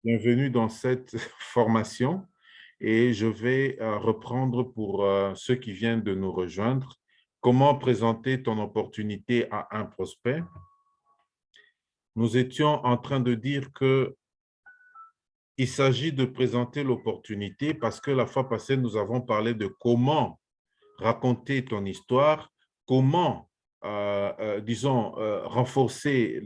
Bienvenue dans cette formation et je vais reprendre pour ceux qui viennent de nous rejoindre comment présenter ton opportunité à un prospect. Nous étions en train de dire que il s'agit de présenter l'opportunité parce que la fois passée, nous avons parlé de comment raconter ton histoire, comment, disons, renforcer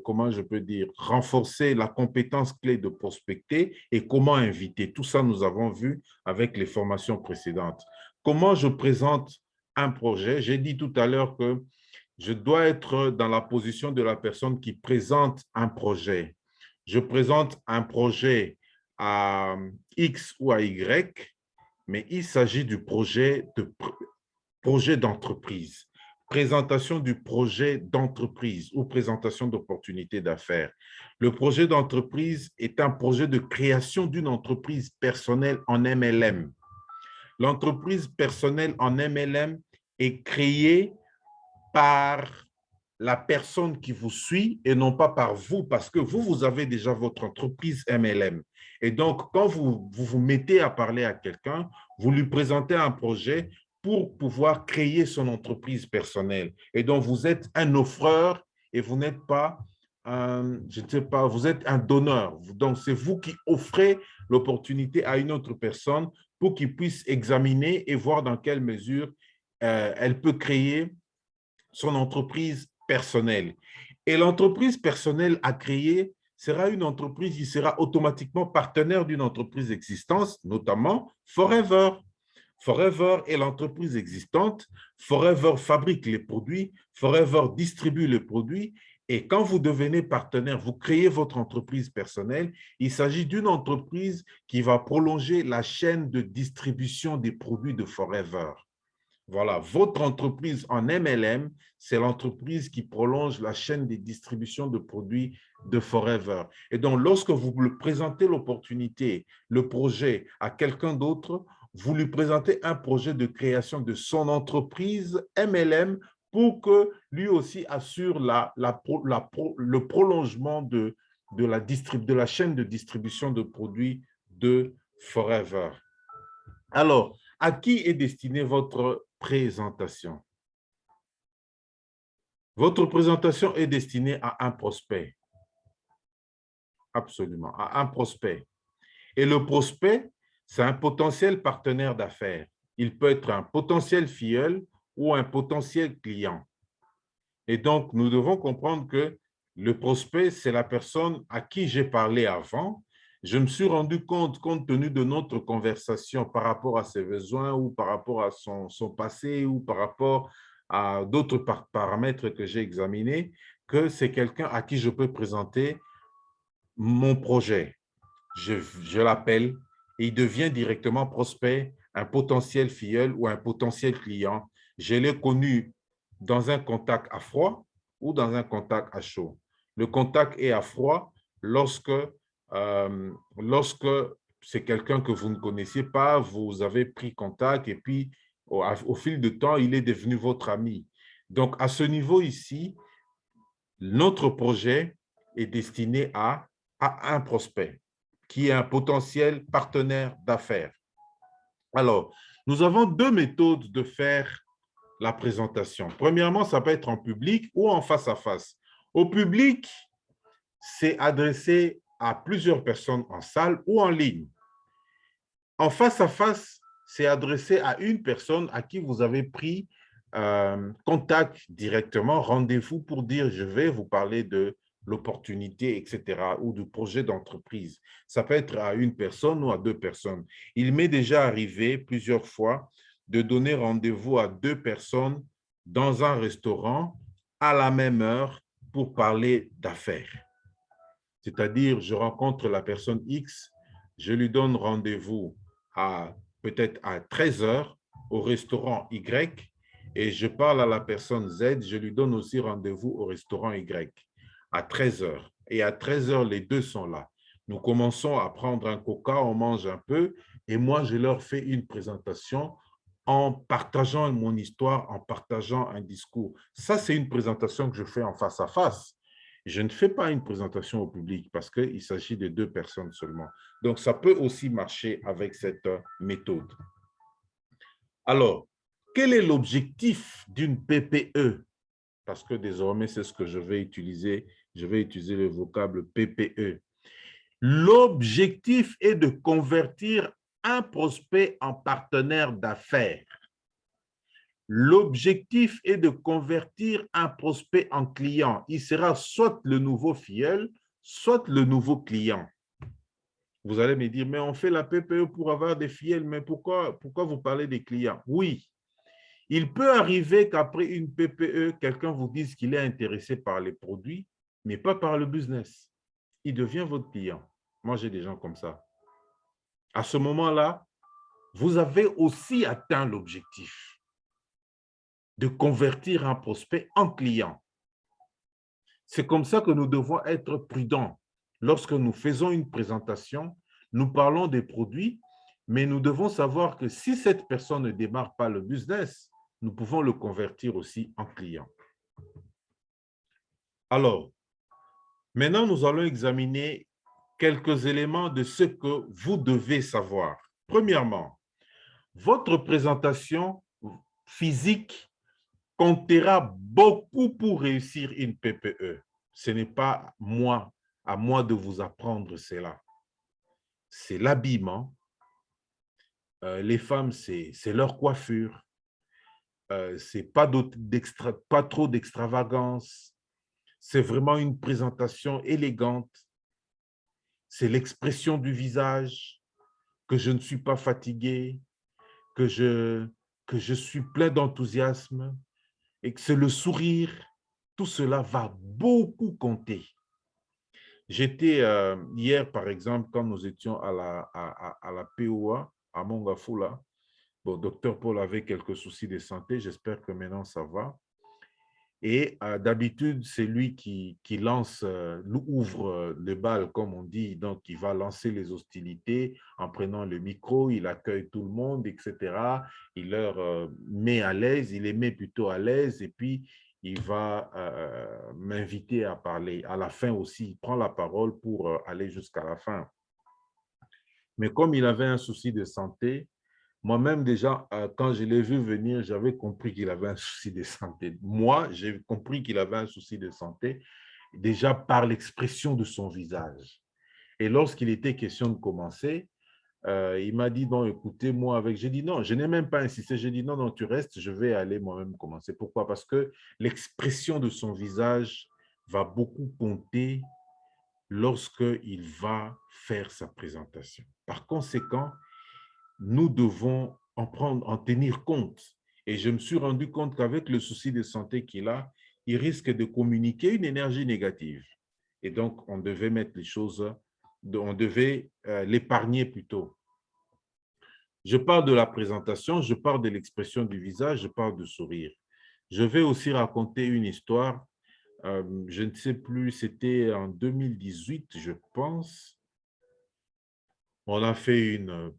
comment je peux dire, renforcer la compétence clé de prospecter et comment inviter. Tout ça, nous avons vu avec les formations précédentes. Comment je présente un projet? J'ai dit tout à l'heure que je dois être dans la position de la personne qui présente un projet. Je présente un projet à X ou à Y, mais il s'agit du projet d'entreprise, présentation du projet d'entreprise ou présentation d'opportunités d'affaires. Le projet d'entreprise est un projet de création d'une entreprise personnelle en MLM. L'entreprise personnelle en MLM est créée par la personne qui vous suit et non pas par vous, parce que vous avez déjà votre entreprise MLM. Et donc, quand vous mettez à parler à quelqu'un, vous lui présentez un projet pour pouvoir créer son entreprise personnelle. Et donc, vous êtes un offreur et vous n'êtes pas je ne sais pas, vous êtes un donneur. Donc, c'est vous qui offrez l'opportunité à une autre personne pour qu'il puisse examiner et voir dans quelle mesure elle peut créer son entreprise personnelle. Et l'entreprise personnelle à créer sera une entreprise qui sera automatiquement partenaire d'une entreprise existante, notamment Forever. Forever est l'entreprise existante. Forever fabrique les produits. Forever distribue les produits. Et quand vous devenez partenaire, vous créez votre entreprise personnelle. Il s'agit d'une entreprise qui va prolonger la chaîne de distribution des produits de Forever. Voilà, votre entreprise en MLM, c'est l'entreprise qui prolonge la chaîne de distribution de produits de Forever. Et donc, lorsque vous lui présentez l'opportunité, le projet à quelqu'un d'autre, vous lui présentez un projet de création de son entreprise MLM pour que lui aussi assure le prolongement de la chaîne de distribution de produits de Forever. Alors, à qui est destinée votre présentation? Votre présentation est destinée à un prospect, absolument, à un prospect. Et le prospect, c'est un potentiel partenaire d'affaires. Il peut être un potentiel filleul ou un potentiel client. Et donc, nous devons comprendre que le prospect, c'est la personne à qui j'ai parlé avant. Je me suis rendu compte, compte tenu de notre conversation par rapport à ses besoins ou par rapport à son passé ou par rapport à d'autres paramètres que j'ai examinés, que c'est quelqu'un à qui je peux présenter mon projet. Je l'appelle et il devient directement prospect, un potentiel filleul ou un potentiel client. Je l'ai connu dans un contact à froid ou dans un contact à chaud. Le contact est à froid lorsque c'est quelqu'un que vous ne connaissiez pas, vous avez pris contact et puis au fil du temps, il est devenu votre ami. Donc, à ce niveau ici, notre projet est destiné à un prospect qui est un potentiel partenaire d'affaires. Alors, nous avons deux méthodes de faire la présentation. Premièrement, ça peut être en public ou en face à face. Au public, c'est adressé à plusieurs personnes en salle ou en ligne. En face à face, c'est adressé à une personne à qui vous avez pris contact directement, rendez-vous pour dire je vais vous parler de l'opportunité, etc., ou du projet d'entreprise. Ça peut être à une personne ou à deux personnes. Il m'est déjà arrivé plusieurs fois de donner rendez-vous à deux personnes dans un restaurant à la même heure pour parler d'affaires. C'est-à-dire, je rencontre la personne X, je lui donne rendez-vous à peut-être à 13 heures au restaurant Y et je parle à la personne Z, je lui donne aussi rendez-vous au restaurant Y à 13 heures. Et à 13 heures, les deux sont là. Nous commençons à prendre un coca, on mange un peu et moi, je leur fais une présentation en partageant mon histoire, en partageant un discours. Ça, c'est une présentation que je fais en face à face. Je ne fais pas une présentation au public parce qu'il s'agit de 2 personnes seulement. Donc, ça peut aussi marcher avec cette méthode. Alors, quel est l'objectif d'une PPE? Parce que désormais, c'est ce que je vais utiliser. Je vais utiliser le vocable PPE. L'objectif est de convertir un prospect en partenaire d'affaires. L'objectif est de convertir un prospect en client. Il sera soit le nouveau filleul, soit le nouveau client. Vous allez me dire, mais on fait la PPE pour avoir des filleuls, mais pourquoi vous parlez des clients? Oui, il peut arriver qu'après une PPE, quelqu'un vous dise qu'il est intéressé par les produits, mais pas par le business. Il devient votre client. Moi, j'ai des gens comme ça. À ce moment-là, vous avez aussi atteint l'objectif de convertir un prospect en client. C'est comme ça que nous devons être prudents. Lorsque nous faisons une présentation, nous parlons des produits, mais nous devons savoir que si cette personne ne démarre pas le business, nous pouvons le convertir aussi en client. Alors, maintenant, nous allons examiner quelques éléments de ce que vous devez savoir. Premièrement, votre présentation physique comptera beaucoup pour réussir une PPE. Ce n'est pas à moi de vous apprendre cela. C'est l'habillement. Les femmes, c'est leur coiffure. C'est pas trop d'extravagance. C'est vraiment une présentation élégante. C'est l'expression du visage, que je ne suis pas fatigué, que je suis plein d'enthousiasme et que c'est le sourire. Tout cela va beaucoup compter. J'étais hier, par exemple, quand nous étions à la POA, à Mongafula. Bon, docteur Paul avait quelques soucis de santé. J'espère que maintenant, ça va. Et d'habitude, c'est lui qui lance, ouvre le bal, comme on dit. Donc, il va lancer les hostilités en prenant le micro. Il accueille tout le monde, etc. Il leur met à l'aise, il les met plutôt à l'aise. Et puis, il va m'inviter à parler. À la fin aussi, il prend la parole pour aller jusqu'à la fin. Mais comme il avait un souci de santé, moi-même, déjà, quand je l'ai vu venir, j'avais compris qu'il avait un souci de santé. Moi, j'ai compris qu'il avait un souci de santé déjà par l'expression de son visage. Et lorsqu'il était question de commencer, il m'a dit, non, écoutez, moi, avec... J'ai dit, non, je n'ai même pas insisté. J'ai dit, non, non, tu restes, je vais aller moi-même commencer. Pourquoi? Parce que l'expression de son visage va beaucoup compter lorsqu'il va faire sa présentation. Par conséquent, nous devons en tenir compte. Et je me suis rendu compte qu'avec le souci de santé qu'il a, il risque de communiquer une énergie négative. Et donc, on devait mettre les choses, on devait l'épargner plutôt. Je parle de la présentation, je parle de l'expression du visage, je parle du sourire. Je vais aussi raconter une histoire. Je ne sais plus, c'était en 2018, je pense. On a fait une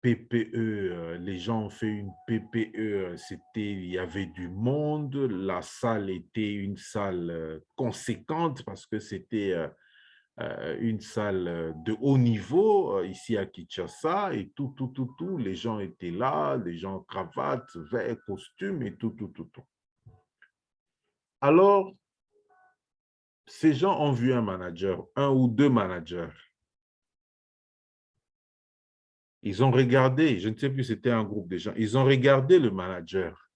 PPE, les gens ont fait une PPE, il y avait du monde, la salle était une salle conséquente parce que c'était une salle de haut niveau ici à Kinshasa et tout, les gens étaient là, les gens cravates, verts, costumes et tout. Alors, ces gens ont vu un manager, un ou deux managers. Ils ont regardé, je ne sais plus, c'était un groupe de gens, ils ont regardé le manager.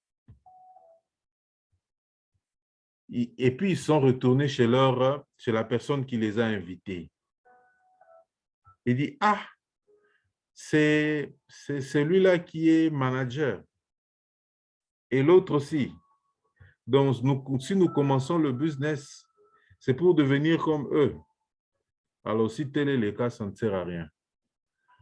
Et puis, ils sont retournés chez la personne qui les a invités. Il dit, ah, c'est celui-là qui est manager. Et l'autre aussi. Donc, si nous commençons le business, c'est pour devenir comme eux. Alors, si tel est le cas, ça ne sert à rien.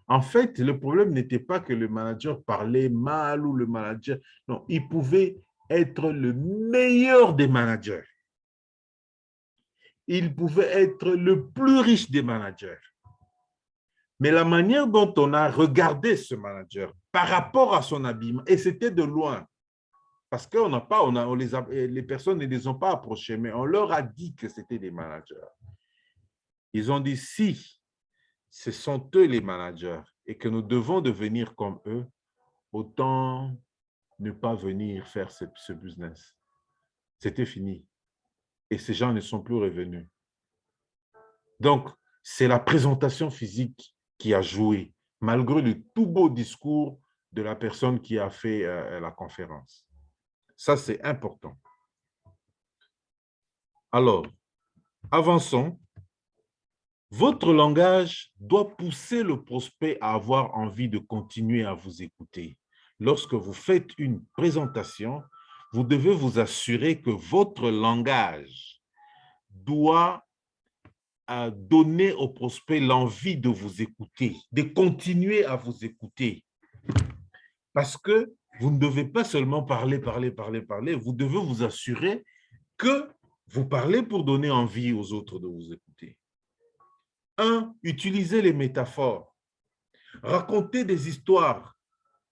En fait, le problème n'était pas que le manager parlait mal ou le manager... Non, il pouvait être le meilleur des managers. Il pouvait être le plus riche des managers. Mais la manière dont on a regardé ce manager par rapport à son habillement, et c'était de loin, Parce qu'on n'a pas, les personnes ne les ont pas approchés, mais on leur a dit que c'était des managers. Ils ont dit, si ce sont eux les managers et que nous devons devenir comme eux, autant ne pas venir faire ce business. C'était fini. Et ces gens ne sont plus revenus. Donc, c'est la présentation physique qui a joué, malgré le tout beau discours de la personne qui a fait la conférence. Ça, c'est important. Alors, avançons. Votre langage doit pousser le prospect à avoir envie de continuer à vous écouter. Lorsque vous faites une présentation, vous devez vous assurer que votre langage doit donner au prospect l'envie de vous écouter, de continuer à vous écouter. Parce que vous ne devez pas seulement parler, vous devez vous assurer que vous parlez pour donner envie aux autres de vous écouter. 1. Utilisez les métaphores. Racontez des histoires.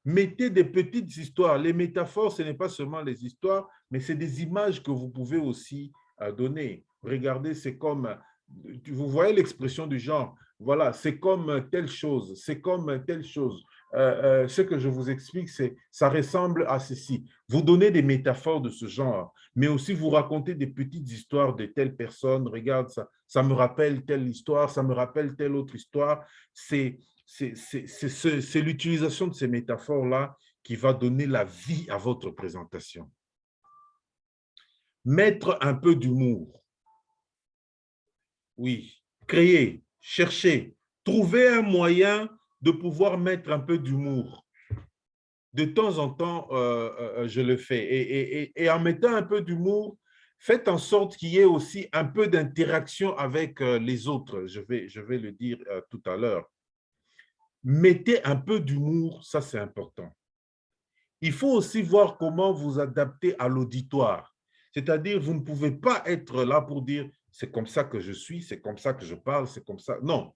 Mettez des petites histoires. Les métaphores, ce n'est pas seulement les histoires, mais c'est des images que vous pouvez aussi donner. Regardez, c'est comme, vous voyez l'expression du genre, voilà, c'est comme telle chose, c'est comme telle chose. Ce que je vous explique, ça ressemble à ceci. Vous donnez des métaphores de ce genre, mais aussi vous racontez des petites histoires de telle personne. Regarde, ça me rappelle telle histoire, ça me rappelle telle autre histoire. C'est l'utilisation de ces métaphores-là qui va donner la vie à votre présentation. Mettre un peu d'humour. Oui, créer, chercher, trouver un moyen de pouvoir mettre un peu d'humour. De temps en temps, je le fais. Et en mettant un peu d'humour, faites en sorte qu'il y ait aussi un peu d'interaction avec les autres. Je vais le dire tout à l'heure. Mettez un peu d'humour, ça c'est important. Il faut aussi voir comment vous adapter à l'auditoire. C'est-à-dire, vous ne pouvez pas être là pour dire « c'est comme ça que je suis, c'est comme ça que je parle, c'est comme ça ». Non,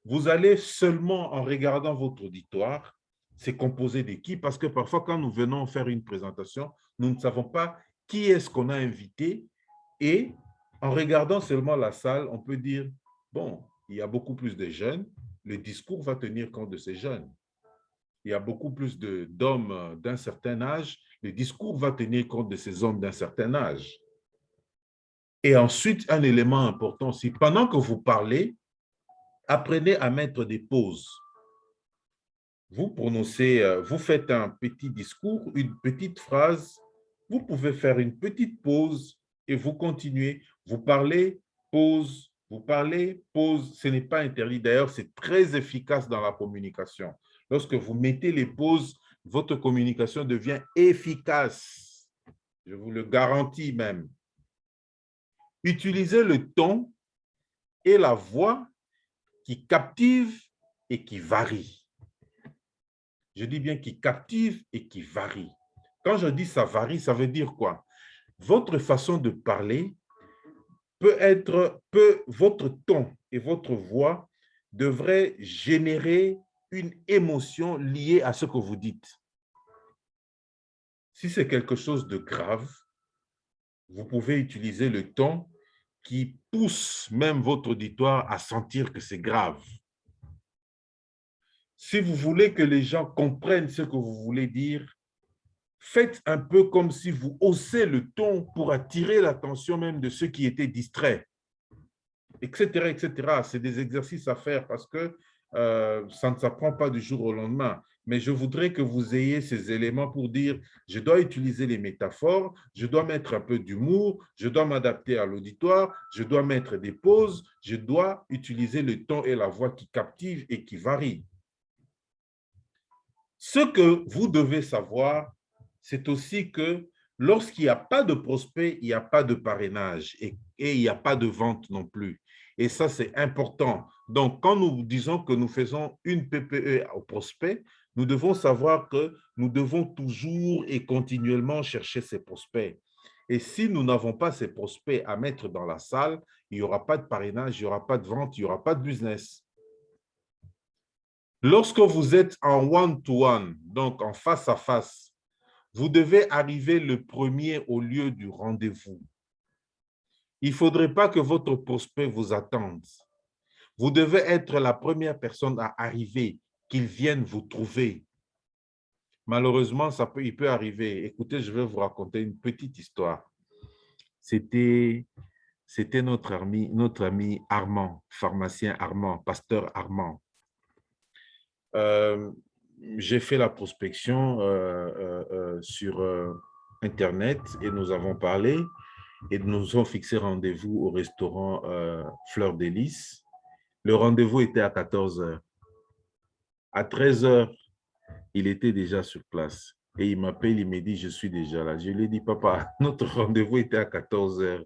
vous allez seulement en regardant votre auditoire, c'est composé de qui, parce que parfois quand nous venons faire une présentation, nous ne savons pas qui est-ce qu'on a invité et en regardant seulement la salle, on peut dire « bon, il y a beaucoup plus de jeunes, le discours va tenir compte de ces jeunes. Il y a beaucoup plus d'hommes d'un certain âge, le discours va tenir compte de ces hommes d'un certain âge. » Et ensuite, un élément important aussi, pendant que vous parlez, apprenez à mettre des pauses. Vous prononcez, vous faites un petit discours, une petite phrase, vous pouvez faire une petite pause et vous continuez. Vous parlez, pause, vous parlez, pause. Ce n'est pas interdit. D'ailleurs, c'est très efficace dans la communication. Lorsque vous mettez les pauses, votre communication devient efficace. Je vous le garantis même. Utilisez le ton et la voix qui captive et qui varie. Je dis bien qui captive et qui varie. Quand je dis ça varie, ça veut dire quoi? Votre façon de parler votre ton et votre voix devraient générer une émotion liée à ce que vous dites. Si c'est quelque chose de grave, vous pouvez utiliser le ton qui pousse même votre auditoire à sentir que c'est grave. Si vous voulez que les gens comprennent ce que vous voulez dire, faites un peu comme si vous haussez le ton pour attirer l'attention même de ceux qui étaient distraits, etc., etc. C'est des exercices à faire parce que ça ne s'apprend pas du jour au lendemain. Mais je voudrais que vous ayez ces éléments pour dire, je dois utiliser les métaphores, je dois mettre un peu d'humour, je dois m'adapter à l'auditoire, je dois mettre des pauses, je dois utiliser le ton et la voix qui captivent et qui varient. Ce que vous devez savoir, c'est aussi que lorsqu'il n'y a pas de prospect, il n'y a pas de parrainage et il n'y a pas de vente non plus. Et ça, c'est important. Donc, quand nous disons que nous faisons une PPE au prospect, nous devons savoir que nous devons toujours et continuellement chercher ces prospects. Et si nous n'avons pas ces prospects à mettre dans la salle, il n'y aura pas de parrainage, il n'y aura pas de vente, il n'y aura pas de business. Lorsque vous êtes en one-to-one, donc en face à face, Vous devez arriver le premier au lieu du rendez-vous. Il ne faudrait pas que votre prospect vous attende. Vous devez être la première personne à arriver, qu'il vienne vous trouver. Malheureusement, il peut arriver. Écoutez, je vais vous raconter une petite histoire. C'était notre ami Armand, pharmacien Armand, pasteur Armand. J'ai fait la prospection sur Internet et nous avons parlé et nous avons fixé rendez-vous au restaurant Fleur de Lys. Le rendez-vous était à 14 heures. À 13 heures, il était déjà sur place. Et il m'appelle, il me dit, je suis déjà là. Je lui ai dit, papa, notre rendez-vous était à 14 heures.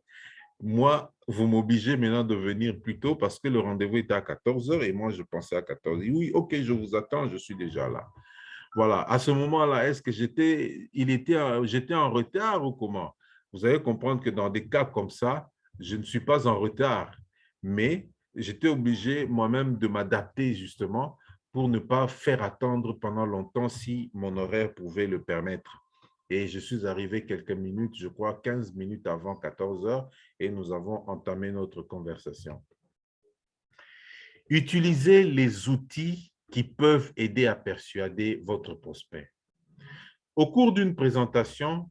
Moi, vous m'obligez maintenant de venir plus tôt parce que le rendez-vous était à 14 heures et moi, je pensais à 14 heures. Oui, ok, je vous attends, je suis déjà là. Voilà, à ce moment-là, est-ce que j'étais en retard ou comment? Vous allez comprendre que dans des cas comme ça, je ne suis pas en retard, mais j'étais obligé moi-même de m'adapter justement pour ne pas faire attendre pendant longtemps si mon horaire pouvait le permettre. Et je suis arrivé quelques minutes, je crois 15 minutes avant 14 heures, et nous avons entamé notre conversation. Utilisez les outils qui peuvent aider à persuader votre prospect. Au cours d'une présentation,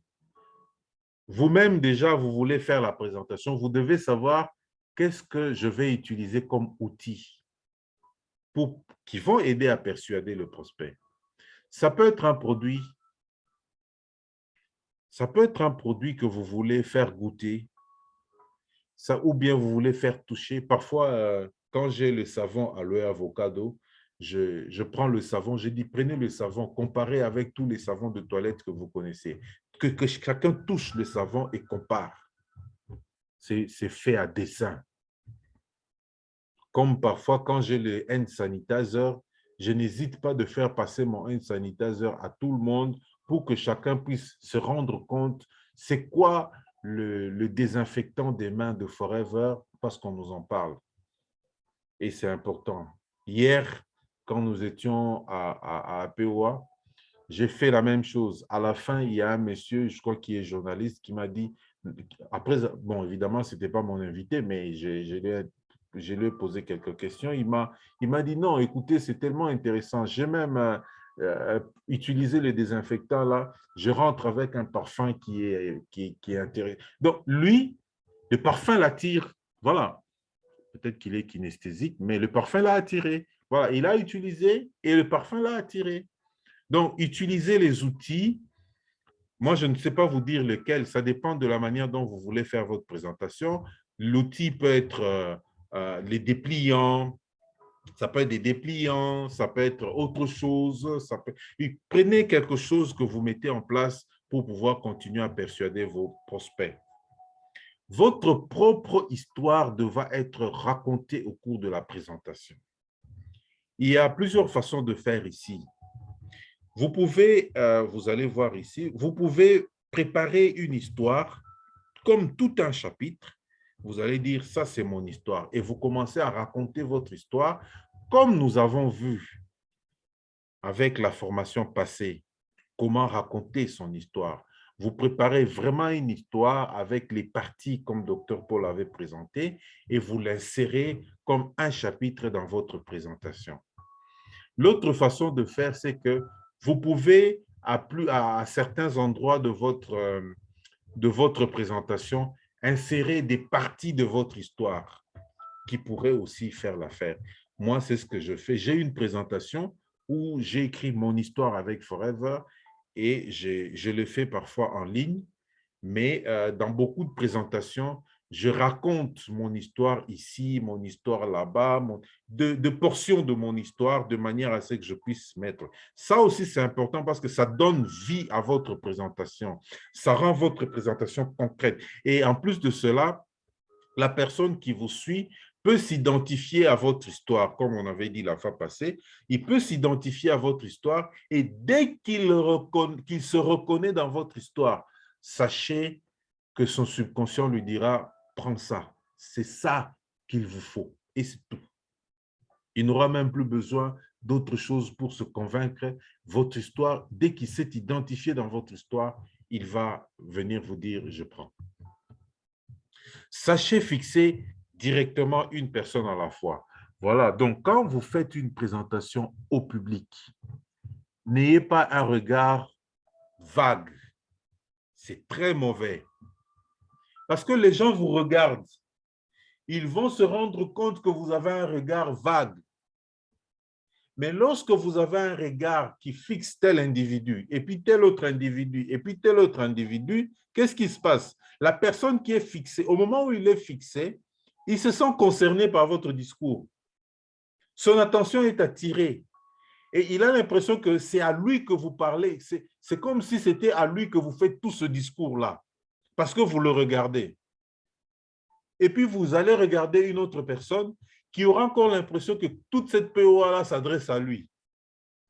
vous-même déjà, vous voulez faire la présentation, vous devez savoir qu'est-ce que je vais utiliser comme outils qui vont aider à persuader le prospect. Ça peut être un produit, que vous voulez faire goûter, ou bien vous voulez faire toucher. Parfois, quand j'ai le savon aloe avocado, je prends le savon, je dis prenez le savon, comparez avec tous les savons de toilette que vous connaissez. Que chacun touche le savon et compare. C'est fait à dessein. Comme parfois, quand j'ai le hand sanitizer, je n'hésite pas de faire passer mon hand sanitizer à tout le monde pour que chacun puisse se rendre compte c'est quoi le désinfectant des mains de Forever parce qu'on nous en parle. Et c'est important. Hier, quand nous étions à APOA, j'ai fait la même chose. À la fin, il y a un monsieur, je crois qui est journaliste, qui m'a dit, après, bon, évidemment, ce n'était pas mon invité, mais je lui ai posé quelques questions. Il m'a dit, non, écoutez, c'est tellement intéressant. J'ai même utilisé le désinfectant là. Je rentre avec un parfum qui est intéressant. Donc, lui, le parfum l'attire. Voilà. Peut-être qu'il est kinesthésique, mais le parfum l'a attiré. Voilà, il a utilisé et le parfum l'a attiré. Donc, utilisez les outils. Moi, je ne sais pas vous dire lequel. Ça dépend de la manière dont vous voulez faire votre présentation. L'outil peut être les dépliants. Ça peut être des dépliants. Ça peut être autre chose. Prenez quelque chose que vous mettez en place pour pouvoir continuer à persuader vos prospects. Votre propre histoire devra être racontée au cours de la présentation. Il y a plusieurs façons de faire ici. Vous pouvez, vous allez voir ici, vous pouvez préparer une histoire comme tout un chapitre. Vous allez dire, ça c'est mon histoire. Et vous commencez à raconter votre histoire comme nous avons vu avec la formation passée, comment raconter son histoire. Vous préparez vraiment une histoire avec les parties comme Dr Paul avait présenté et vous l'insérez comme un chapitre dans votre présentation. L'autre façon de faire, c'est que vous pouvez, à certains endroits de votre présentation, insérer des parties de votre histoire qui pourraient aussi faire l'affaire. Moi, c'est ce que je fais. J'ai une présentation où j'ai écrit mon histoire avec Forever et je le fais parfois en ligne, mais dans beaucoup de présentations, je raconte mon histoire ici, mon histoire là-bas, de portions de mon histoire de manière à ce que je puisse mettre. Ça aussi, c'est important parce que ça donne vie à votre présentation. Ça rend votre présentation concrète. Et en plus de cela, la personne qui vous suit peut s'identifier à votre histoire, comme on avait dit la fois passée, il peut s'identifier à votre histoire et dès qu'il se reconnaît dans votre histoire, sachez que son subconscient lui dira, prends ça, c'est ça qu'il vous faut et c'est tout. Il n'aura même plus besoin d'autres choses pour se convaincre. Votre histoire, dès qu'il s'est identifié dans votre histoire, il va venir vous dire « je prends ». Sachez fixer directement une personne à la fois. Voilà, donc quand vous faites une présentation au public, n'ayez pas un regard vague. C'est très mauvais. Parce que les gens vous regardent. Ils vont se rendre compte que vous avez un regard vague. Mais lorsque vous avez un regard qui fixe tel individu, et puis tel autre individu, et puis tel autre individu, qu'est-ce qui se passe? La personne qui est fixée, au moment où il est fixé, il se sent concerné par votre discours. Son attention est attirée. Et il a l'impression que c'est à lui que vous parlez. C'est comme si c'était à lui que vous faites tout ce discours-là, parce que vous le regardez. Et puis, vous allez regarder une autre personne qui aura encore l'impression que toute cette POA-là s'adresse à lui.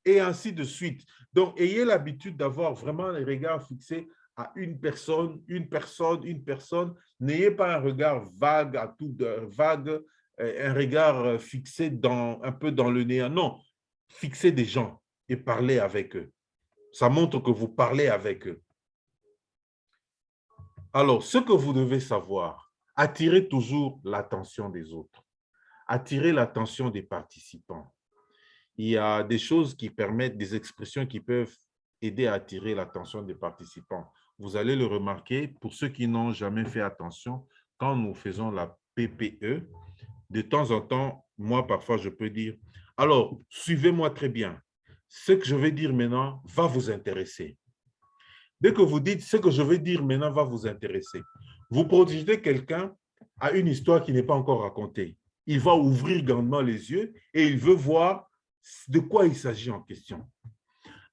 Et ainsi de suite. Donc, ayez l'habitude d'avoir vraiment les regards fixés à une personne, une personne, une personne. N'ayez pas un regard vague, à tout vague, un regard fixé un peu dans le néant. Non, fixez des gens et parlez avec eux. Ça montre que vous parlez avec eux. Alors, ce que vous devez savoir, attirez toujours l'attention des autres. Attirez l'attention des participants. Il y a des choses qui permettent, des expressions qui peuvent aider à attirer l'attention des participants. Vous allez le remarquer, pour ceux qui n'ont jamais fait attention, quand nous faisons la PPE, de temps en temps, moi, parfois, je peux dire, alors, suivez-moi très bien. Ce que je vais dire maintenant va vous intéresser. Dès que vous dites ce que je vais dire maintenant va vous intéresser, vous protégez quelqu'un à une histoire qui n'est pas encore racontée. Il va ouvrir grandement les yeux et il veut voir de quoi il s'agit en question.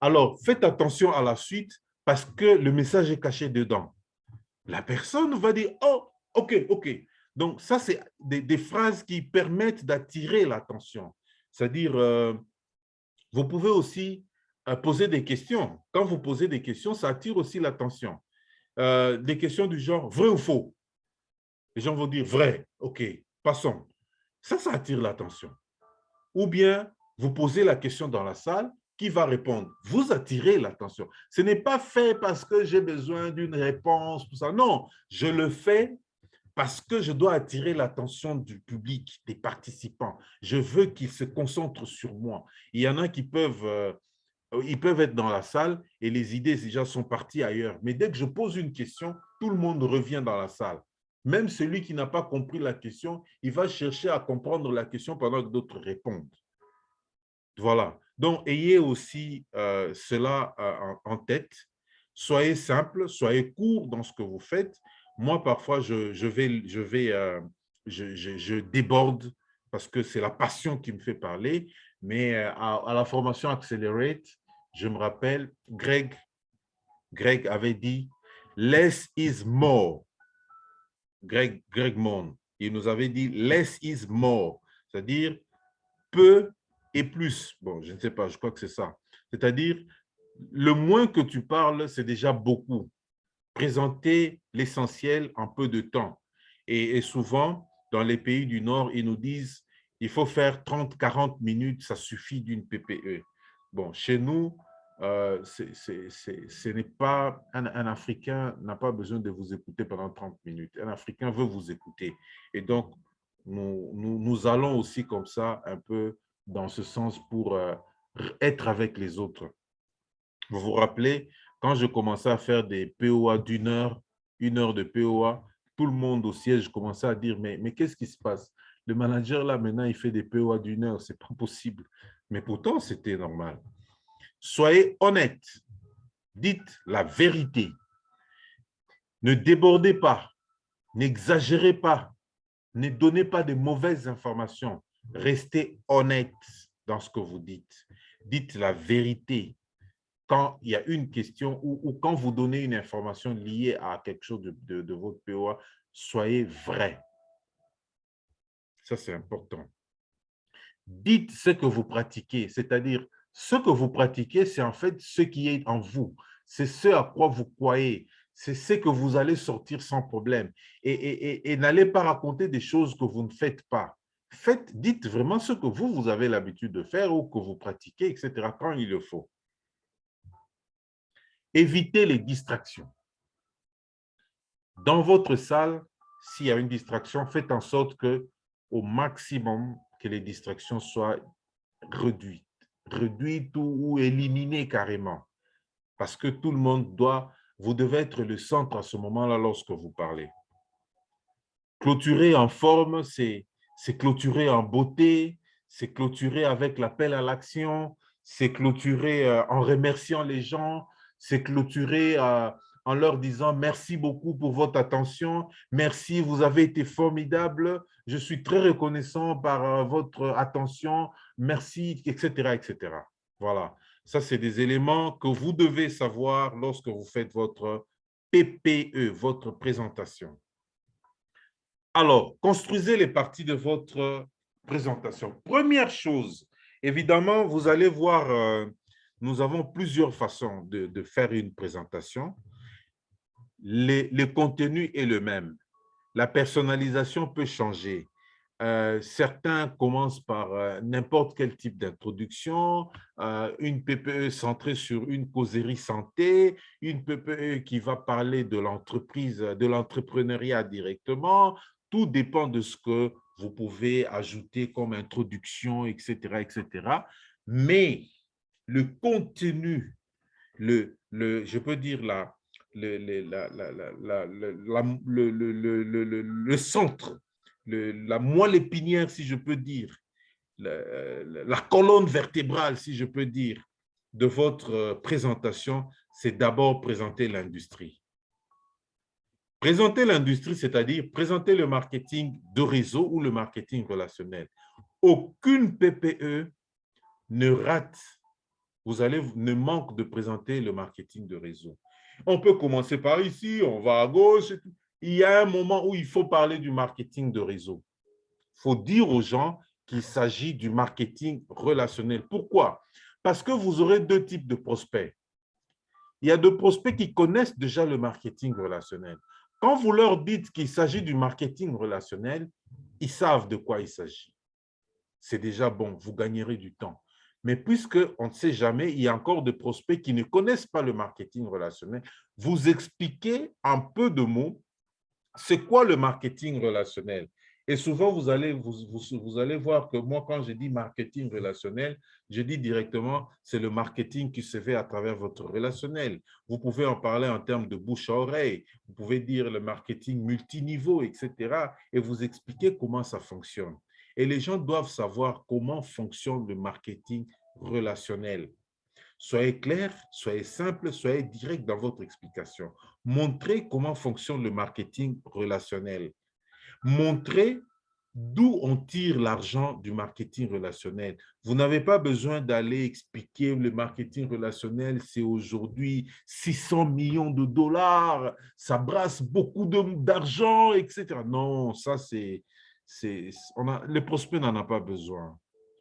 Alors, faites attention à la suite parce que le message est caché dedans. La personne va dire « Oh, ok, ok ». Donc, ça, c'est des phrases qui permettent d'attirer l'attention. C'est-à-dire, vous pouvez aussi poser des questions. Quand vous posez des questions, ça attire aussi l'attention. Des questions du genre « vrai ou faux ». Les gens vont dire « vrai ». Ok, passons. Ça attire l'attention. Ou bien, vous posez la question dans la salle, qui va répondre? Vous attirez l'attention. Ce n'est pas fait parce que j'ai besoin d'une réponse, tout ça. Non, je le fais parce que je dois attirer l'attention du public, des participants. Je veux qu'ils se concentrent sur moi. Il y en a qui peuvent être dans la salle et les idées déjà sont parties ailleurs. Mais dès que je pose une question, tout le monde revient dans la salle. Même celui qui n'a pas compris la question, il va chercher à comprendre la question pendant que d'autres répondent. Voilà. Donc, ayez aussi cela en tête. Soyez simple, soyez court dans ce que vous faites. Moi, parfois, je déborde parce que c'est la passion qui me fait parler. Mais à la formation Accelerate, je me rappelle, Greg avait dit « Less is more ». Greg Mon, il nous avait dit « Less is more », c'est-à-dire peu et plus. Bon, je ne sais pas, je crois que c'est ça. C'est-à-dire, le moins que tu parles, c'est déjà beaucoup. Présenter l'essentiel en peu de temps. Et souvent, dans les pays du Nord, ils nous disent il faut faire 30-40 minutes, ça suffit d'une PPE. Bon, chez nous, ce n'est pas, un Africain n'a pas besoin de vous écouter pendant 30 minutes. Un Africain veut vous écouter. Et donc, nous allons aussi comme ça, un peu dans ce sens pour être avec les autres. Vous vous rappelez, quand je commençais à faire des POA une heure de POA, tout le monde au siège commençait à dire, mais qu'est-ce qui se passe? Le manager, là, maintenant, il fait des POA d'une heure, c'est pas possible. Mais pourtant, c'était normal. Soyez honnête, dites la vérité. Ne débordez pas, n'exagérez pas, ne donnez pas de mauvaises informations. Restez honnête dans ce que vous dites. Dites la vérité. Quand il y a une question ou quand vous donnez une information liée à quelque chose de votre POA, soyez vrai. Ça, c'est important. Dites ce que vous pratiquez, c'est-à-dire ce que vous pratiquez, c'est en fait ce qui est en vous. C'est ce à quoi vous croyez. C'est ce que vous allez sortir sans problème. Et n'allez pas raconter des choses que vous ne faites pas. dites vraiment ce que vous avez l'habitude de faire ou que vous pratiquez, etc., quand il le faut. Évitez les distractions. Dans votre salle, s'il y a une distraction, faites en sorte que, au maximum, que les distractions soient réduites ou éliminées carrément. Parce que tout le monde vous devez être le centre à ce moment-là lorsque vous parlez. Clôturer en forme, c'est clôturer en beauté, c'est clôturer avec l'appel à l'action, c'est clôturer en remerciant les gens, c'est clôturer en leur disant merci beaucoup pour votre attention, merci, vous avez été formidable, je suis très reconnaissant par votre attention, merci, etc., etc. Voilà, ça c'est des éléments que vous devez savoir lorsque vous faites votre PPE, votre présentation. Alors, construisez les parties de votre présentation. Première chose, évidemment, vous allez voir, nous avons plusieurs façons de faire une présentation. Le contenu est le même. La personnalisation peut changer. Certains commencent par n'importe quel type d'introduction, une PPE centrée sur une causerie santé, une PPE qui va parler de l'entreprise, de l'entrepreneuriat directement. Tout dépend de ce que vous pouvez ajouter comme introduction, etc., etc. Mais le contenu, je peux dire le centre, la moelle épinière, si je peux dire, la colonne vertébrale, si je peux dire, de votre présentation, c'est d'abord présenter l'industrie. Présenter l'industrie, c'est-à-dire présenter le marketing de réseau ou le marketing relationnel. Aucune PPE ne rate, ne manque de présenter le marketing de réseau. On peut commencer par ici, on va à gauche. Il y a un moment où il faut parler du marketing de réseau. Il faut dire aux gens qu'il s'agit du marketing relationnel. Pourquoi? Parce que vous aurez deux types de prospects. Il y a des prospects qui connaissent déjà le marketing relationnel. Quand vous leur dites qu'il s'agit du marketing relationnel, ils savent de quoi il s'agit. C'est déjà bon, vous gagnerez du temps. Mais puisqu'on ne sait jamais, il y a encore des prospects qui ne connaissent pas le marketing relationnel, vous expliquez en peu de mots c'est quoi le marketing relationnel. Et souvent, vous allez voir que moi, quand je dis marketing relationnel, je dis directement, c'est le marketing qui se fait à travers votre relationnel. Vous pouvez en parler en termes de bouche à oreille, vous pouvez dire le marketing multiniveau, etc. et vous expliquer comment ça fonctionne. Et les gens doivent savoir comment fonctionne le marketing relationnel. Soyez clair, soyez simple, soyez direct dans votre explication. Montrez comment fonctionne le marketing relationnel. Montrez d'où on tire l'argent du marketing relationnel. Vous n'avez pas besoin d'aller expliquer le marketing relationnel, c'est aujourd'hui 600 millions de dollars, ça brasse beaucoup d'argent, etc. Non, ça le prospect n'en a pas besoin.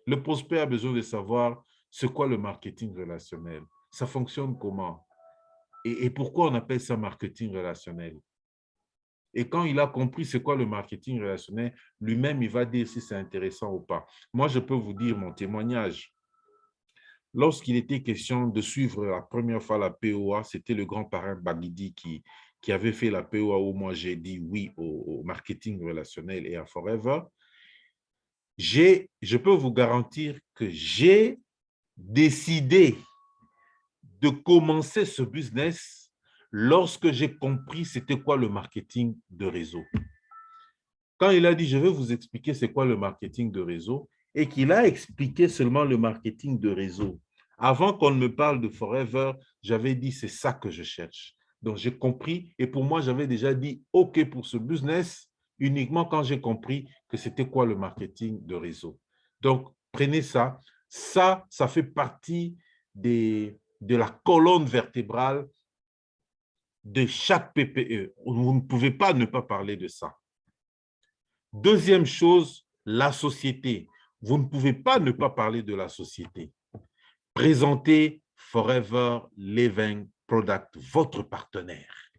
Le prospect a besoin de savoir c'est quoi le marketing relationnel, ça fonctionne comment et pourquoi on appelle ça marketing relationnel. Et quand il a compris c'est quoi le marketing relationnel, lui-même, il va dire si c'est intéressant ou pas. Moi, je peux vous dire mon témoignage. Lorsqu'il était question de suivre la première fois la POA, c'était le grand parrain Baguidi qui avait fait la POA où moi j'ai dit oui au marketing relationnel et à Forever. Je peux vous garantir que j'ai décidé de commencer ce business lorsque j'ai compris c'était quoi le marketing de réseau. Quand il a dit, je vais vous expliquer c'est quoi le marketing de réseau, et qu'il a expliqué seulement le marketing de réseau, avant qu'on ne me parle de Forever, j'avais dit, c'est ça que je cherche. Donc, j'ai compris, et pour moi, j'avais déjà dit, OK pour ce business, uniquement quand j'ai compris que c'était quoi le marketing de réseau. Donc, prenez ça. Ça fait partie de la colonne vertébrale de chaque PPE. Vous ne pouvez pas ne pas parler de ça. Deuxième chose, la société. Vous ne pouvez pas ne pas parler de la société. Présentez Forever Living Product, votre partenaire.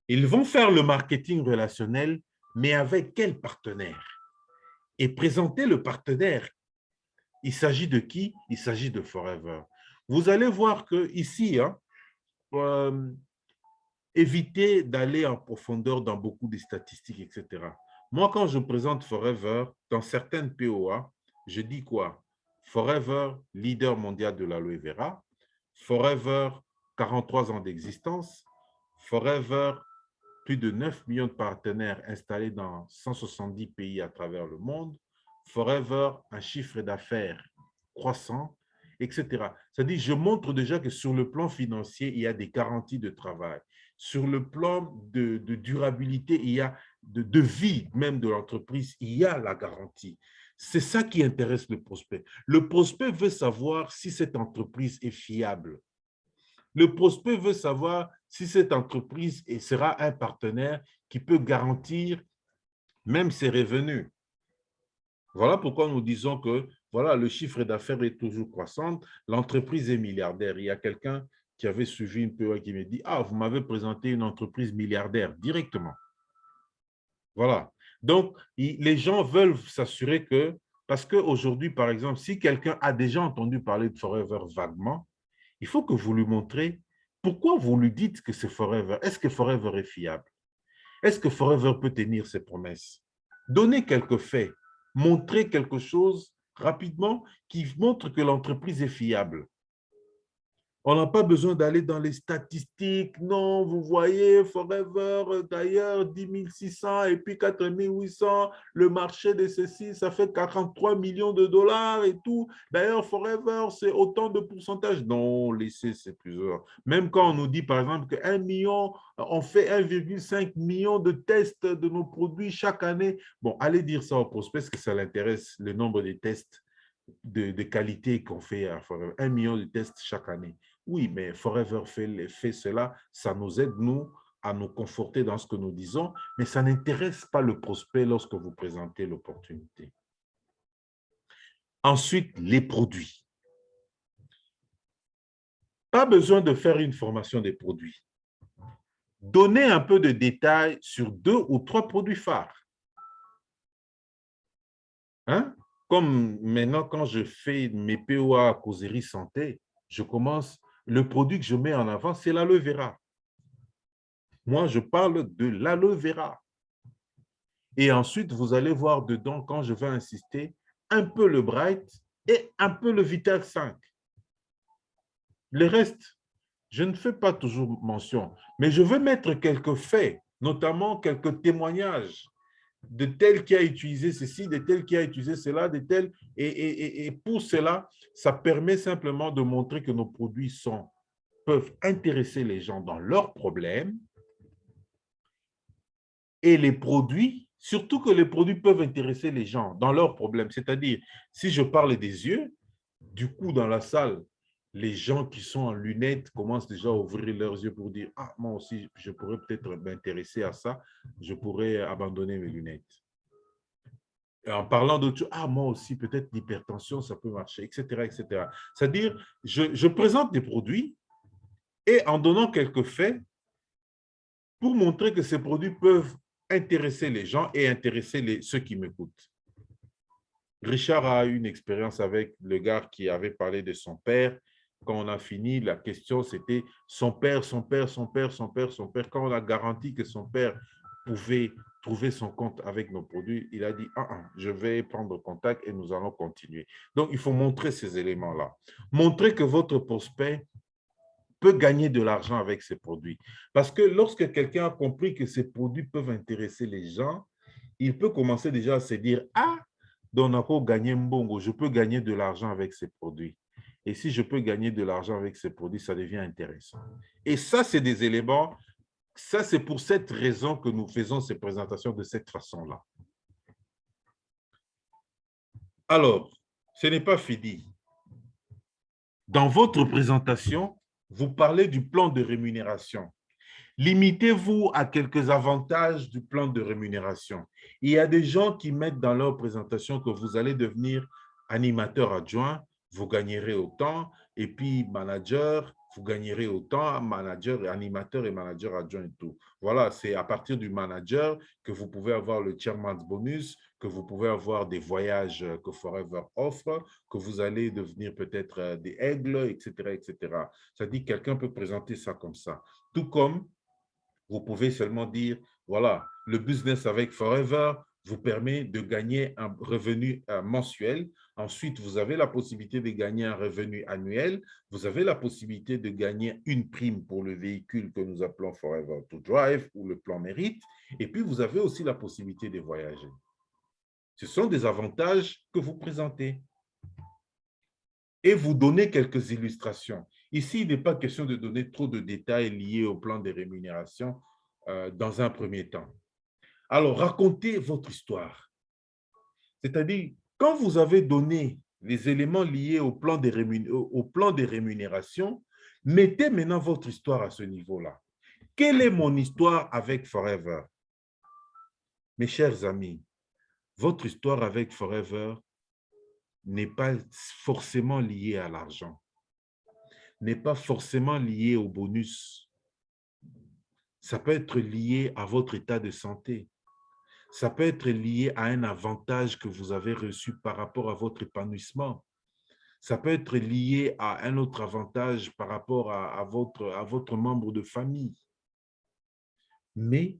Ils vont faire le marketing relationnel, mais avec quel partenaire? et présenter le partenaire. Il s'agit de qui? Il s'agit de Forever. Vous allez voir que ici, hein, évitez d'aller en profondeur dans beaucoup de statistiques, etc. Moi, quand je présente Forever, dans certaines POA, je dis quoi? Forever, leader mondial de l'aloe vera. Forever, 43 ans d'existence. Forever, plus de 9 millions de partenaires installés dans 170 pays à travers le monde. Forever, un chiffre d'affaires croissant, etc. C'est-à-dire, je montre déjà que sur le plan financier, il y a des garanties de travail. Sur le plan de durabilité, il y a de vie même de l'entreprise, il y a la garantie. C'est ça qui intéresse le prospect. Le prospect veut savoir si cette entreprise est fiable. Le prospect veut savoir si cette entreprise sera un partenaire qui peut garantir même ses revenus. Voilà pourquoi nous disons que voilà, le chiffre d'affaires est toujours croissant, l'entreprise est milliardaire. Il y a quelqu'un qui avait suivi une POA qui me dit « Ah, vous m'avez présenté une entreprise milliardaire directement. » Voilà. Donc, les gens veulent s'assurer que, parce qu'aujourd'hui, par exemple, si quelqu'un a déjà entendu parler de Forever vaguement, il faut que vous lui montrez pourquoi vous lui dites que c'est Forever. Est-ce que Forever est fiable? Est-ce que Forever peut tenir ses promesses? Donnez quelques faits, montrez quelque chose rapidement qui montre que l'entreprise est fiable. On n'a pas besoin d'aller dans les statistiques. Non, vous voyez, Forever, d'ailleurs, 10 600 et puis 4 800, le marché de ceci, ça fait 43 millions de dollars et tout. D'ailleurs, Forever, c'est autant de pourcentage. Non, laissez ces plusieurs. Même quand on nous dit, par exemple, que 1 million, on fait 1,5 million de tests de nos produits chaque année. Bon, allez dire ça au prospect, parce que ça l'intéresse, le nombre de tests de qualité qu'on fait à Forever. 1 million de tests chaque année. Oui, mais Forever fait cela, ça nous aide, nous, à nous conforter dans ce que nous disons, mais ça n'intéresse pas le prospect lorsque vous présentez l'opportunité. Ensuite, les produits. Pas besoin de faire une formation des produits. Donnez un peu de détails sur 2 ou 3 produits phares. Hein? Comme maintenant, quand je fais mes POA à causerie santé, je commence, le produit que je mets en avant, c'est l'aloe vera. Moi, je parle de l'aloe vera. Et ensuite, vous allez voir dedans, quand je vais insister, un peu le Bright et un peu le Vital 5. Le reste, je ne fais pas toujours mention, mais je veux mettre quelques faits, notamment quelques témoignages de tel qui a utilisé ceci, de tel qui a utilisé cela, de tel. Et pour cela, ça permet simplement de montrer que nos produits peuvent intéresser les gens dans leurs problèmes. Et les produits, surtout que les produits peuvent intéresser les gens dans leurs problèmes. C'est-à-dire, si je parle des yeux, du coup, dans la salle, les gens qui sont en lunettes commencent déjà à ouvrir leurs yeux pour dire « Ah, moi aussi, je pourrais peut-être m'intéresser à ça, je pourrais abandonner mes lunettes. » Et en parlant d'autres choses, « Ah, moi aussi, peut-être l'hypertension, ça peut marcher, etc. etc. » C'est-à-dire, je présente des produits et en donnant quelques faits pour montrer que ces produits peuvent intéresser les gens et intéresser ceux qui m'écoutent. Richard a eu une expérience avec le gars qui avait parlé de son père. Quand on a fini, la question c'était son père, son père, son père, son père, son père. Quand on a garanti que son père pouvait trouver son compte avec nos produits, il a dit « Ah, je vais prendre contact et nous allons continuer. » Donc, il faut montrer ces éléments-là. Montrer que votre prospect peut gagner de l'argent avec ces produits. Parce que lorsque quelqu'un a compris que ces produits peuvent intéresser les gens, il peut commencer déjà à se dire « Ah, Donako gagner mbongo, je peux gagner de l'argent avec ces produits. » Et si je peux gagner de l'argent avec ces produits, ça devient intéressant. Et ça, c'est des éléments, ça, c'est pour cette raison que nous faisons ces présentations de cette façon-là. Alors, ce n'est pas fini. Dans votre présentation, vous parlez du plan de rémunération. Limitez-vous à quelques avantages du plan de rémunération. Il y a des gens qui mettent dans leur présentation que vous allez devenir animateur adjoint, vous gagnerez autant, et puis manager, vous gagnerez autant, manager, animateur et manager adjoint et tout. Voilà, c'est à partir du manager que vous pouvez avoir le chairman's bonus, que vous pouvez avoir des voyages que Forever offre, que vous allez devenir peut-être des aigles, etc., etc. Ça dit, quelqu'un peut présenter ça comme ça. Tout comme vous pouvez seulement dire, voilà, le business avec Forever vous permet de gagner un revenu mensuel. Ensuite, vous avez la possibilité de gagner un revenu annuel. Vous avez la possibilité de gagner une prime pour le véhicule que nous appelons Forever to Drive ou le plan mérite. Et puis, vous avez aussi la possibilité de voyager. Ce sont des avantages que vous présentez. Et vous donnez quelques illustrations. Ici, il n'est pas question de donner trop de détails liés au plan des rémunérations dans un premier temps. Alors, racontez votre histoire. C'est-à-dire, quand vous avez donné les éléments liés au plan des rémunérations, mettez maintenant votre histoire à ce niveau-là. Quelle est mon histoire avec Forever? Mes chers amis, votre histoire avec Forever n'est pas forcément liée à l'argent, n'est pas forcément liée au bonus. Ça peut être lié à votre état de santé. Ça peut être lié à un avantage que vous avez reçu par rapport à votre épanouissement. Ça peut être lié à un autre avantage par rapport à votre membre de famille. Mais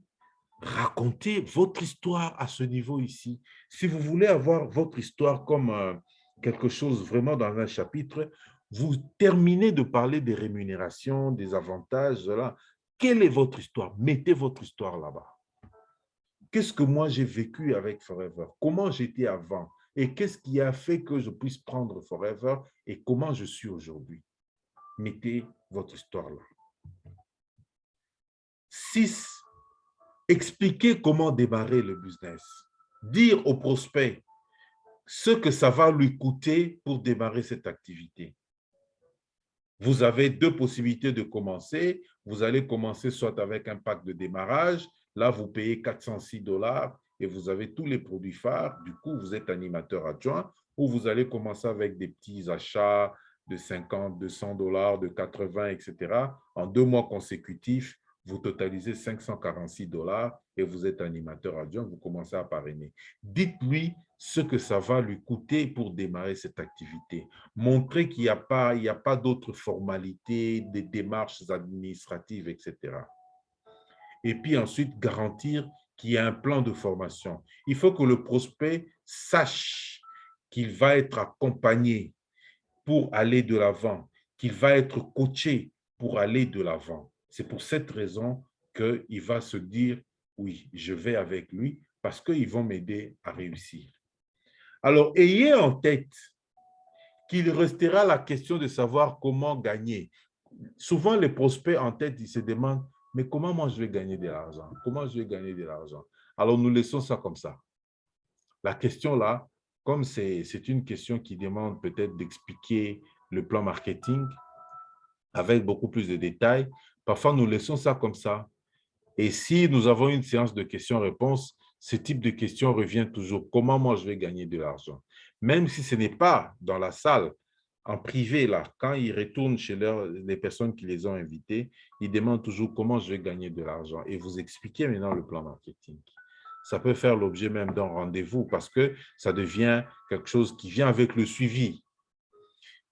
racontez votre histoire à ce niveau ici. Si vous voulez avoir votre histoire comme quelque chose vraiment dans un chapitre, vous terminez de parler des rémunérations, des avantages. Voilà. Quelle est votre histoire? Mettez votre histoire là-bas. Qu'est-ce que moi j'ai vécu avec Forever? Comment j'étais avant? Et qu'est-ce qui a fait que je puisse prendre Forever et comment je suis aujourd'hui? Mettez votre histoire là. 6. Expliquer comment démarrer le business. Dire au prospect ce que ça va lui coûter pour démarrer cette activité. Vous avez deux possibilités de commencer. Vous allez commencer soit avec un pack de démarrage. Là, vous payez 406 $ et vous avez tous les produits phares. Du coup, vous êtes animateur adjoint. Ou vous allez commencer avec des petits achats de 50, de 100 $, de 80, etc. En 2 mois consécutifs, vous totalisez 546 $ et vous êtes animateur adjoint. Vous commencez à parrainer. Dites-lui ce que ça va lui coûter pour démarrer cette activité. Montrer qu'il n'y a pas d'autres formalités, des démarches administratives, etc. Et puis ensuite, garantir qu'il y a un plan de formation. Il faut que le prospect sache qu'il va être accompagné pour aller de l'avant, qu'il va être coaché pour aller de l'avant. C'est pour cette raison qu'il va se dire, oui, je vais avec lui parce qu'ils vont m'aider à réussir. Alors, ayez en tête qu'il restera la question de savoir comment gagner. Souvent, les prospects en tête, ils se demandent, mais comment moi je vais gagner de l'argent? Comment je vais gagner de l'argent? Alors, nous laissons ça comme ça. La question là, comme c'est une question qui demande peut-être d'expliquer le plan marketing avec beaucoup plus de détails, parfois nous laissons ça comme ça. Et si nous avons une séance de questions-réponses, ce type de questions revient toujours. Comment moi je vais gagner de l'argent? Même si ce n'est pas dans la salle, en privé, là, quand ils retournent chez les personnes qui les ont invités, ils demandent toujours comment je vais gagner de l'argent. Et vous expliquez maintenant le plan marketing. Ça peut faire l'objet même d'un rendez-vous parce que ça devient quelque chose qui vient avec le suivi.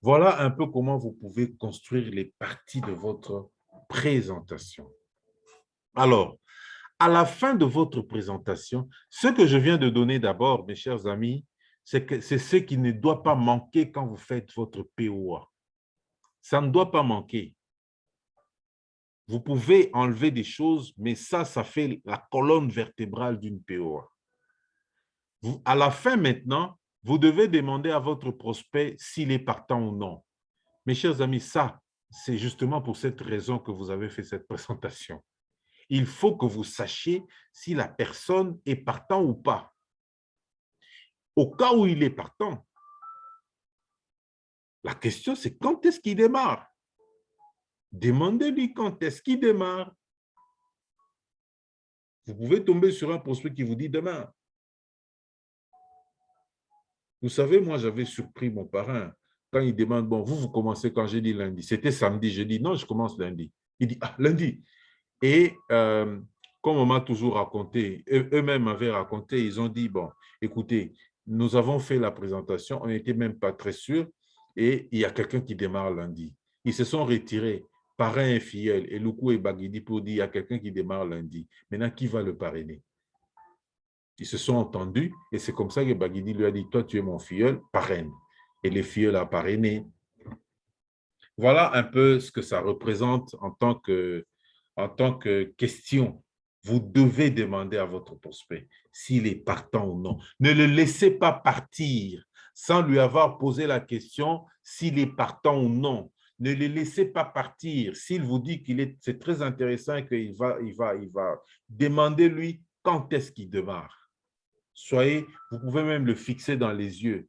Voilà un peu comment vous pouvez construire les parties de votre présentation. Alors, à la fin de votre présentation, ce que je viens de donner d'abord, mes chers amis, c'est ce qui ne doit pas manquer quand vous faites votre POA. Ça ne doit pas manquer. Vous pouvez enlever des choses, mais ça fait la colonne vertébrale d'une POA. À la fin maintenant, vous devez demander à votre prospect s'il est partant ou non. Mes chers amis, ça, c'est justement pour cette raison que vous avez fait cette présentation. Il faut que vous sachiez si la personne est partant ou pas. Au cas où il est partant, la question c'est quand est-ce qu'il démarre? Demandez-lui quand est-ce qu'il démarre. Vous pouvez tomber sur un prospect qui vous dit demain. Vous savez, moi j'avais surpris mon parrain. quand il demande, bon, vous commencez quand? J'ai dit lundi. C'était samedi. Je dis, non, je commence lundi. Il dit, ah, lundi. Et comme on m'a toujours raconté, eux-mêmes m'avaient raconté, ils ont dit, bon, écoutez, nous avons fait la présentation, on n'était même pas très sûrs, et il y a quelqu'un qui démarre lundi. Ils se sont retirés, parrain et filleul, et Luku et Baguidi pour dire, il y a quelqu'un qui démarre lundi. Maintenant, qui va le parrainer? Ils se sont entendus, et c'est comme ça que Baguidi lui a dit, toi, tu es mon filleul, parraine. Et le filleul a parrainé. Voilà un peu ce que ça représente en tant que question. Vous devez demander à votre prospect s'il est partant ou non. Ne le laissez pas partir sans lui avoir posé la question s'il est partant ou non. Ne le laissez pas partir. S'il vous dit c'est très intéressant et qu'il va, demandez-lui quand est-ce qu'il démarre. Vous pouvez même le fixer dans les yeux,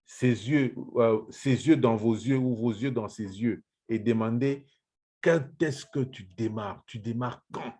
ses yeux dans vos yeux ou vos yeux dans ses yeux et demander quand est-ce que tu démarres? Tu démarres quand?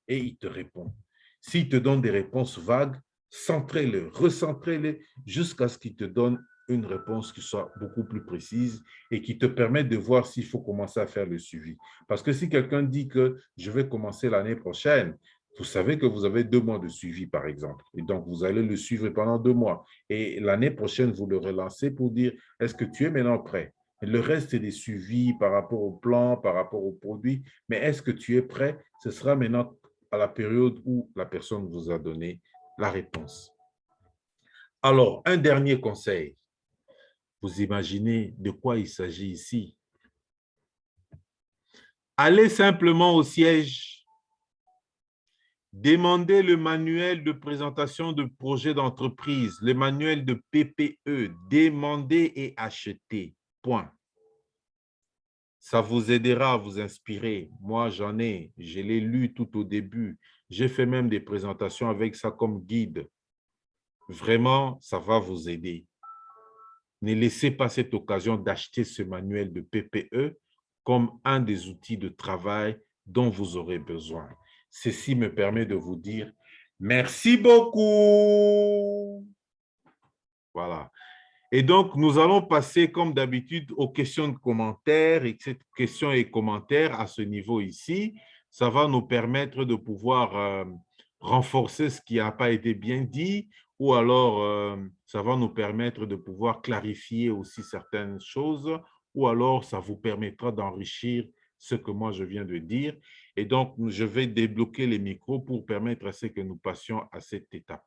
Et il te répond. S'il te donne des réponses vagues, centrez-le, recentrez-le jusqu'à ce qu'il te donne une réponse qui soit beaucoup plus précise et qui te permette de voir s'il faut commencer à faire le suivi. Parce que si quelqu'un dit que je vais commencer l'année prochaine, vous savez que vous avez 2 mois de suivi, par exemple. Et donc, vous allez le suivre pendant 2 mois. Et l'année prochaine, vous le relancez pour dire, est-ce que tu es maintenant prêt? Le reste, c'est des suivis par rapport au plan, par rapport au produit. Mais est-ce que tu es prêt? Ce sera maintenant à la période où la personne vous a donné la réponse. Alors, un dernier conseil. Vous imaginez de quoi il s'agit ici? Allez simplement au siège, demandez le manuel de présentation de projet d'entreprise, le manuel de PPE, demandez et achetez. Point. Ça vous aidera à vous inspirer. Moi, j'en ai, je l'ai lu tout au début. J'ai fait même des présentations avec ça comme guide. Vraiment, ça va vous aider. Ne laissez pas cette occasion d'acheter ce manuel de PPE comme un des outils de travail dont vous aurez besoin. Ceci me permet de vous dire merci beaucoup. Voilà. Et donc, nous allons passer, comme d'habitude, aux questions de commentaires. Et cette question et commentaires à ce niveau ici, ça va nous permettre de pouvoir renforcer ce qui n'a pas été bien dit, ou alors ça va nous permettre de pouvoir clarifier aussi certaines choses, ou alors ça vous permettra d'enrichir ce que moi je viens de dire. Et donc, je vais débloquer les micros pour permettre à ce que nous passions à cette étape.